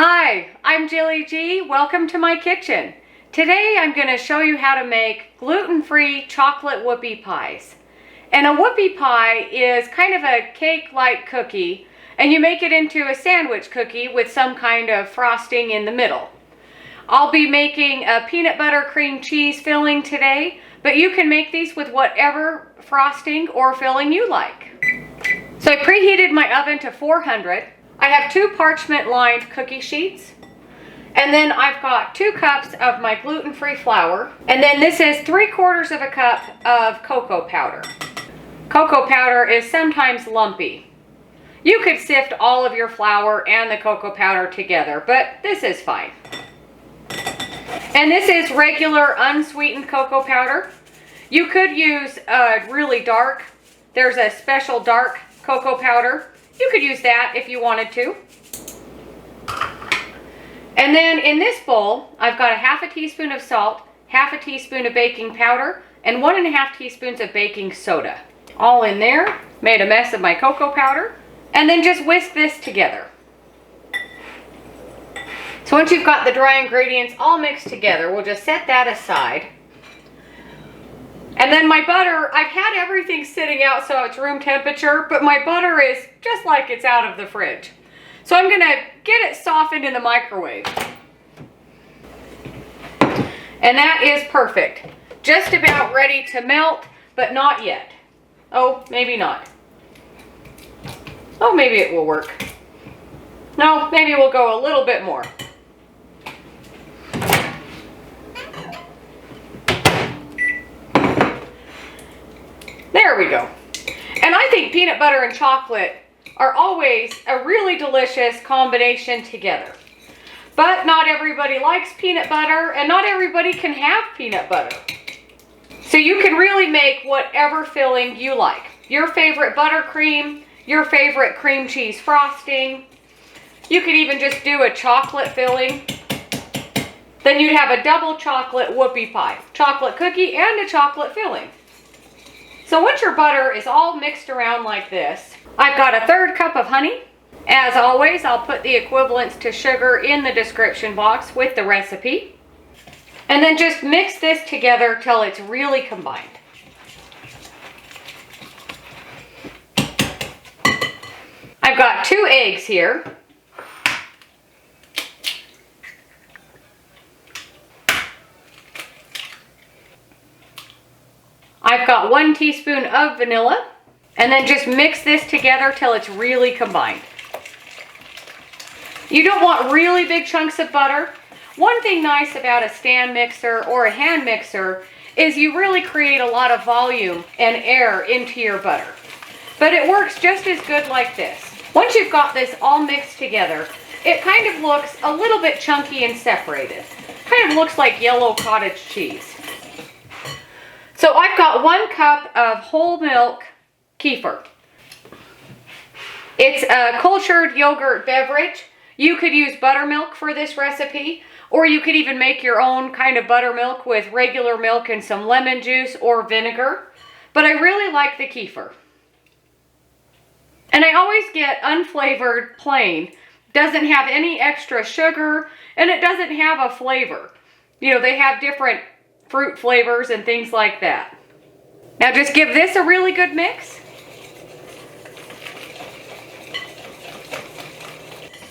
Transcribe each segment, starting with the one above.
Hi, I'm Jilly G. Welcome to my kitchen. Today I'm going to show you how to make gluten-free chocolate whoopie pies. And a whoopie pie is kind of a cake-like cookie, and you make it into a sandwich cookie with some kind of frosting in the middle. I'll be making a peanut butter cream cheese filling today, but you can make these with whatever frosting or filling you like. So I preheated my oven to 400. I have 2 parchment lined cookie sheets, and then I've got 2 cups of my gluten-free flour, and then this is 3/4 of a cup of cocoa powder. Cocoa powder is sometimes lumpy. You could sift all of your flour and the cocoa powder together, but this is fine. And this is regular unsweetened cocoa powder. You could use really dark. There's a special dark cocoa powder. You could use that if you wanted to. And then in this bowl, I've got a 1/2 teaspoon of salt, 1/2 teaspoon of baking powder, and 1½ teaspoons of baking soda. All in there. Made a mess of my cocoa powder. And then just whisk this together. So once you've got the dry ingredients all mixed together, we'll just set that aside. And then my butter, I've had everything sitting out so it's room temperature, but my butter is just like it's out of the fridge. So I'm gonna get it softened in the microwave. And that is perfect. Just about ready to melt, but not yet. Oh, maybe not. Oh, maybe it will work. No, maybe we'll go a little bit more. There we go. And I think peanut butter and chocolate are always a really delicious combination together. But not everybody likes peanut butter, and not everybody can have peanut butter. So you can really make whatever filling you like. Your favorite buttercream, your favorite cream cheese frosting. You could even just do a chocolate filling. Then you'd have a double chocolate whoopie pie. Chocolate cookie and a chocolate filling. So once your butter is all mixed around like this, I've got a 1/3 cup of honey. As always, I'll put the equivalents to sugar in the description box with the recipe. And then just mix this together till it's really combined. I've got 2 eggs here. I've got 1 teaspoon of vanilla, and then just mix this together till it's really combined. You don't want really big chunks of butter. One thing nice about a stand mixer or a hand mixer is you really create a lot of volume and air into your butter. But it works just as good like this. Once you've got this all mixed together, it kind of looks a little bit chunky and separated. Kind of looks like yellow cottage cheese. So I've got 1 cup of whole milk kefir. It's a cultured yogurt beverage. You could use buttermilk for this recipe, or you could even make your own kind of buttermilk with regular milk and some lemon juice or vinegar. But I really like the kefir. And I always get unflavored plain. Doesn't have any extra sugar, and it doesn't have a flavor. You know, they have different fruit flavors and things like that. Now just give this a really good mix.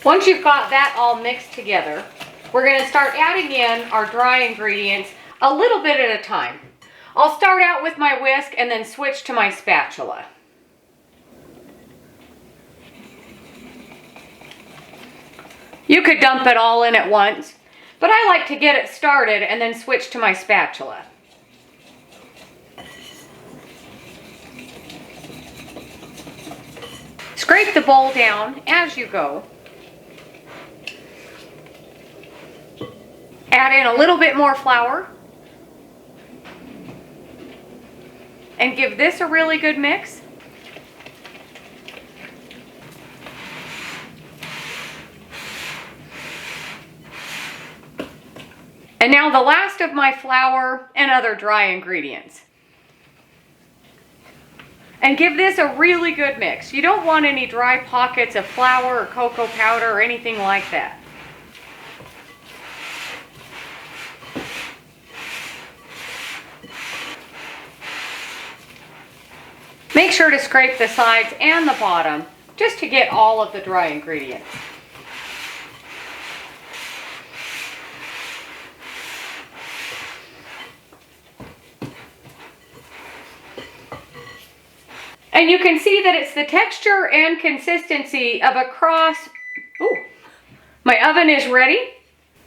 Once you've got that all mixed together, we're going to start adding in our dry ingredients a little bit at a time. I'll start out with my whisk and then switch to my spatula. You could dump it all in at once, but I like to get it started and then switch to my spatula. Scrape the bowl down as you go. Add in a little bit more flour. And give this a really good mix. And now the last of my flour and other dry ingredients. And give this a really good mix. You don't want any dry pockets of flour or cocoa powder or anything like that. Make sure to scrape the sides and the bottom just to get all of the dry ingredients. And you can see that it's the texture and consistency of a cross. Ooh, my oven is ready.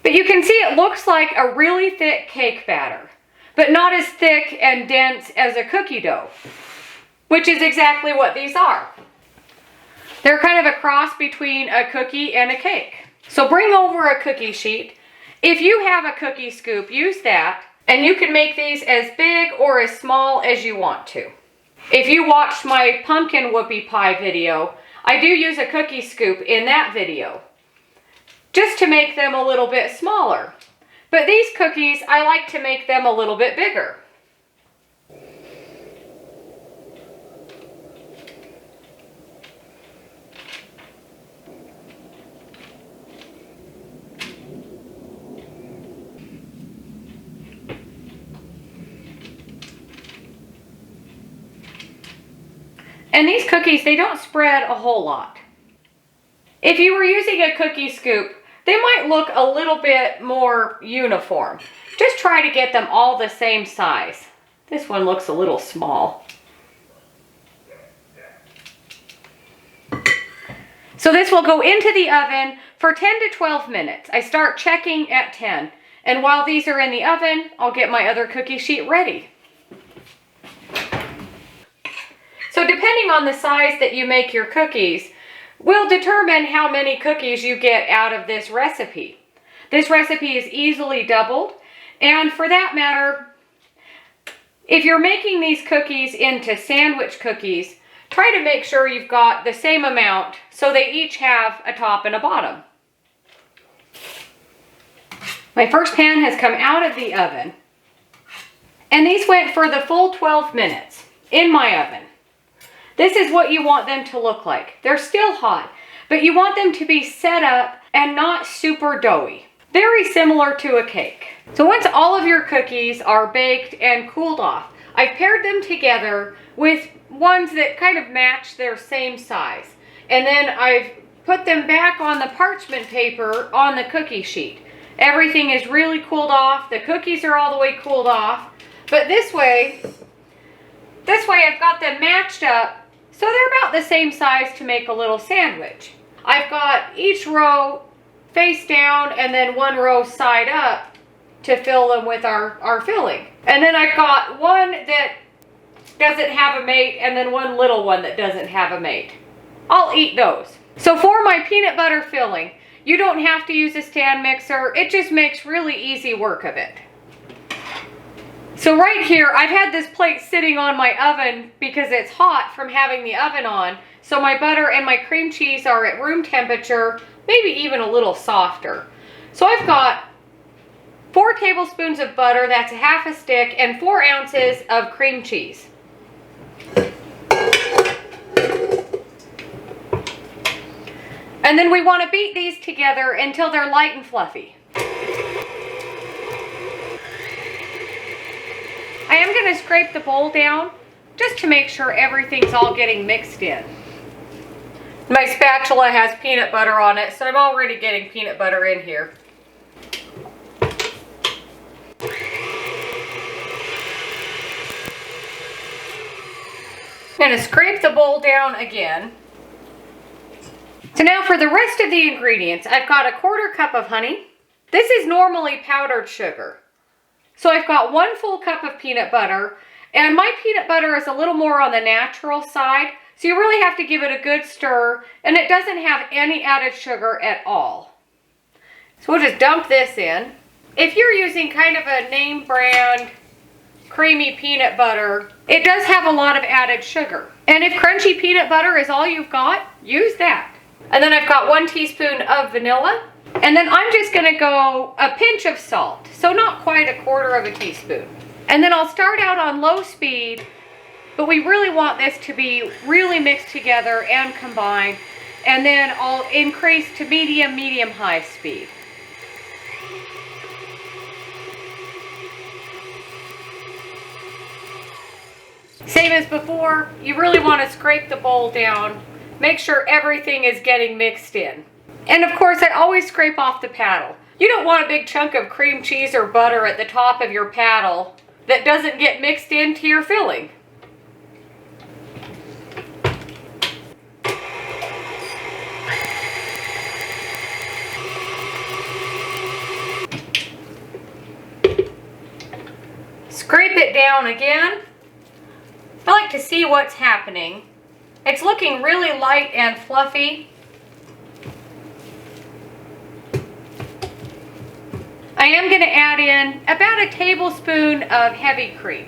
But you can see it looks like a really thick cake batter, but not as thick and dense as a cookie dough, which is exactly what these are. They're kind of a cross between a cookie and a cake. So bring over a cookie sheet. If you have a cookie scoop, use that, and you can make these as big or as small as you want to. If you watched my pumpkin whoopie pie video, I do use a cookie scoop in that video, just to make them a little bit smaller. But these cookies, I like to make them a little bit bigger. And these cookies, they don't spread a whole lot. If you were using a cookie scoop, they might look a little bit more uniform. Just try to get them all the same size. This one looks a little small. So this will go into the oven for 10 to 12 minutes. I start checking at 10. And while these are in the oven, I'll get my other cookie sheet ready. So depending on the size that you make your cookies, will determine how many cookies you get out of this recipe. This recipe is easily doubled, and for that matter, if you're making these cookies into sandwich cookies, try to make sure you've got the same amount so they each have a top and a bottom. My first pan has come out of the oven, and these went for the full 12 minutes in my oven. This is what you want them to look like. They're still hot, but you want them to be set up and not super doughy. Very similar to a cake. So once all of your cookies are baked and cooled off, I've paired them together with ones that kind of match their same size. And then I've put them back on the parchment paper on the cookie sheet. Everything is really cooled off. The cookies are all the way cooled off. But this way I've got them matched up so they're about the same size to make a little sandwich. I've got each row face down and then one row side up to fill them with our filling. And then I've got one that doesn't have a mate and then one little one that doesn't have a mate. I'll eat those. So for my peanut butter filling, you don't have to use a stand mixer. It just makes really easy work of it. So right here, I've had this plate sitting on my oven because it's hot from having the oven on. So my butter and my cream cheese are at room temperature, maybe even a little softer. So I've got 4 tablespoons of butter, that's a half a stick, and 4 ounces of cream cheese. And then we want to beat these together until they're light and fluffy. I am going to scrape the bowl down just to make sure everything's all getting mixed in. My spatula has peanut butter on it, so I'm already getting peanut butter in here. I'm going to scrape the bowl down again. So now for the rest of the ingredients, I've got a 1/4 cup of honey. This is normally powdered sugar. So I've got 1 full cup of peanut butter, and my peanut butter is a little more on the natural side, so you really have to give it a good stir, and it doesn't have any added sugar at all. So we'll just dump this in. If you're using kind of a name brand creamy peanut butter, it does have a lot of added sugar. And if crunchy peanut butter is all you've got, use that. And then I've got 1 teaspoon of vanilla. And then I'm just going to go a pinch of salt, so not quite a 1/4 teaspoon. And then I'll start out on low speed, but we really want this to be really mixed together and combined. And then I'll increase to medium-high speed. Same as before, you really want to scrape the bowl down. Make sure everything is getting mixed in. And of course, I always scrape off the paddle. You don't want a big chunk of cream cheese or butter at the top of your paddle that doesn't get mixed into your filling. Scrape it down again. I like to see what's happening. It's looking really light and fluffy. I am going to add in about a tablespoon of heavy cream.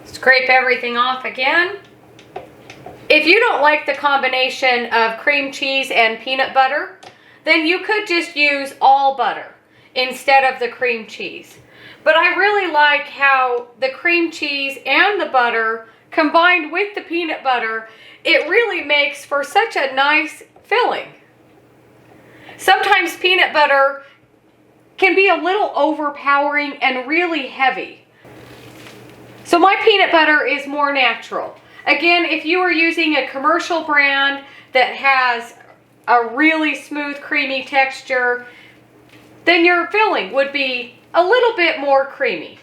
Scrape everything off again. If you don't like the combination of cream cheese and peanut butter, then you could just use all butter instead of the cream cheese. But I really like how the cream cheese and the butter combined with the peanut butter, it really makes for such a nice filling. Sometimes peanut butter can be a little overpowering and really heavy. So my peanut butter is more natural. Again, if you are using a commercial brand that has a really smooth, creamy texture, then your filling would be a little bit more creamy.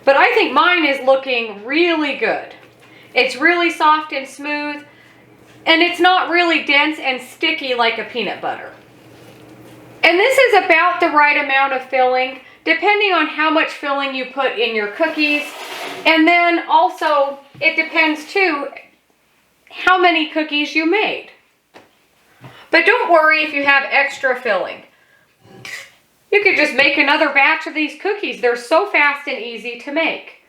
But I think mine is looking really good. It's really soft and smooth, and it's not really dense and sticky like a peanut butter. And this is about the right amount of filling, depending on how much filling you put in your cookies. And then also, it depends too, how many cookies you made. But don't worry if you have extra filling. You could just make another batch of these cookies. They're so fast and easy to make.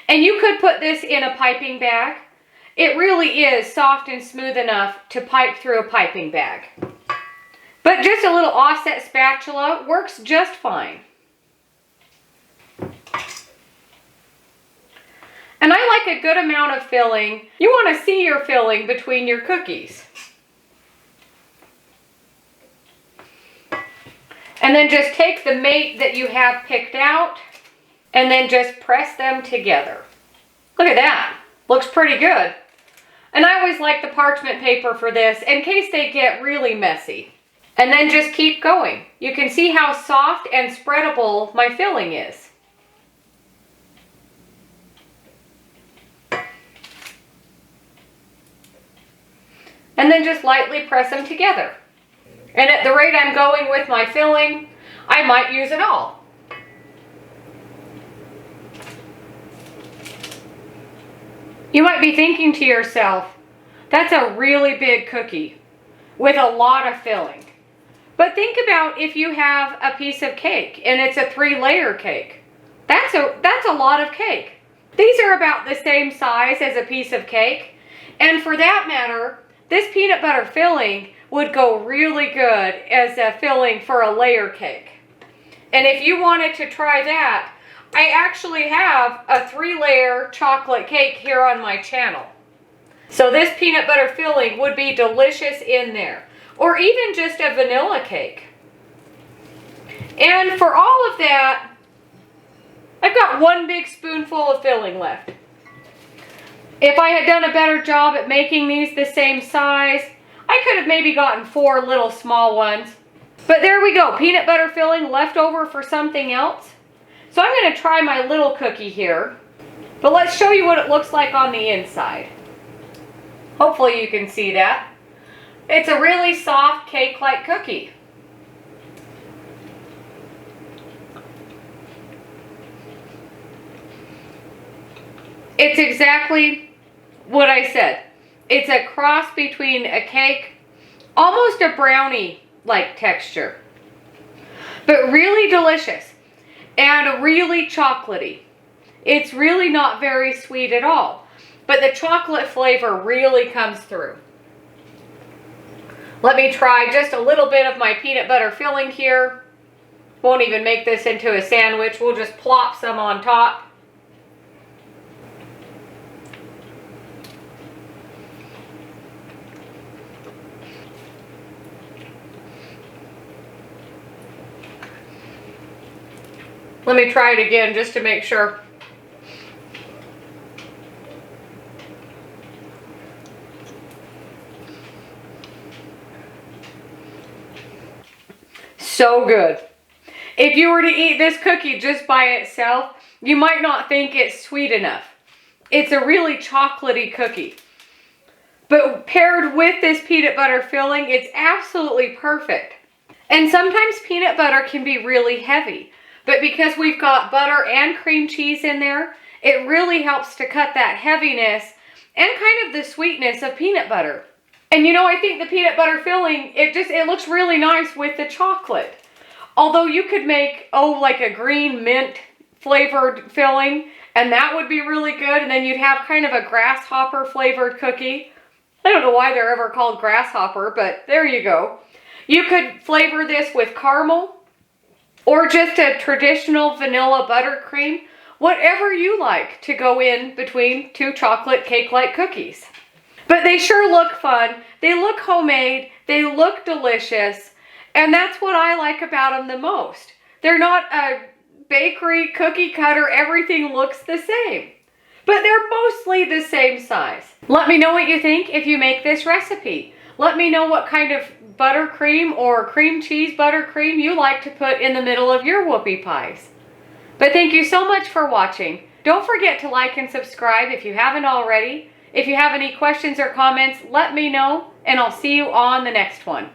And you could put this in a piping bag. It really is soft and smooth enough to pipe through a piping bag. But just a little offset spatula works just fine. And I like a good amount of filling. You want to see your filling between your cookies. And then just take the mate that you have picked out and then just press them together. Look at that. Looks pretty good. And I always like the parchment paper for this in case they get really messy. And then just keep going. You can see how soft and spreadable my filling is. And then just lightly press them together. And at the rate I'm going with my filling, I might use it all. You might be thinking to yourself, that's a really big cookie with a lot of filling. But think about if you have a piece of cake and it's a 3-layer cake. That's a lot of cake. These are about the same size as a piece of cake. And for that matter, this peanut butter filling would go really good as a filling for a layer cake. And if you wanted to try that, I actually have a 3-layer chocolate cake here on my channel. So this peanut butter filling would be delicious in there. Or even just a vanilla cake. And for all of that, I've got 1 big spoonful of filling left. If I had done a better job at making these the same size, I could have maybe gotten 4 little small ones. But there we go, peanut butter filling left over for something else. So I'm going to try my little cookie here. But let's show you what it looks like on the inside. Hopefully you can see that. It's a really soft cake-like cookie. It's exactly what I said. It's a cross between a cake, almost a brownie-like texture, but really delicious and really chocolatey. It's really not very sweet at all, but the chocolate flavor really comes through. Let me try just a little bit of my peanut butter filling here. Won't even make this into a sandwich. We'll just plop some on top. Let me try it again just to make sure. So good. If you were to eat this cookie just by itself, you might not think it's sweet enough. It's a really chocolatey cookie. But paired with this peanut butter filling, it's absolutely perfect. And sometimes peanut butter can be really heavy. But because we've got butter and cream cheese in there, it really helps to cut that heaviness and kind of the sweetness of peanut butter. And you know, I think the peanut butter filling, it looks really nice with the chocolate. Although you could make, like a green mint flavored filling, and that would be really good. And then you'd have kind of a grasshopper flavored cookie. I don't know why they're ever called grasshopper, but there you go. You could flavor this with caramel or just a traditional vanilla buttercream, whatever you like to go in between two chocolate cake-like cookies. But they sure look fun, they look homemade, they look delicious, and that's what I like about them the most. They're not a bakery cookie cutter, everything looks the same, but they're mostly the same size. Let me know what you think if you make this recipe. Let me know what kind of buttercream or cream cheese buttercream you like to put in the middle of your whoopie pies. But thank you so much for watching. Don't forget to like and subscribe if you haven't already. If you have any questions or comments, let me know, and I'll see you on the next one.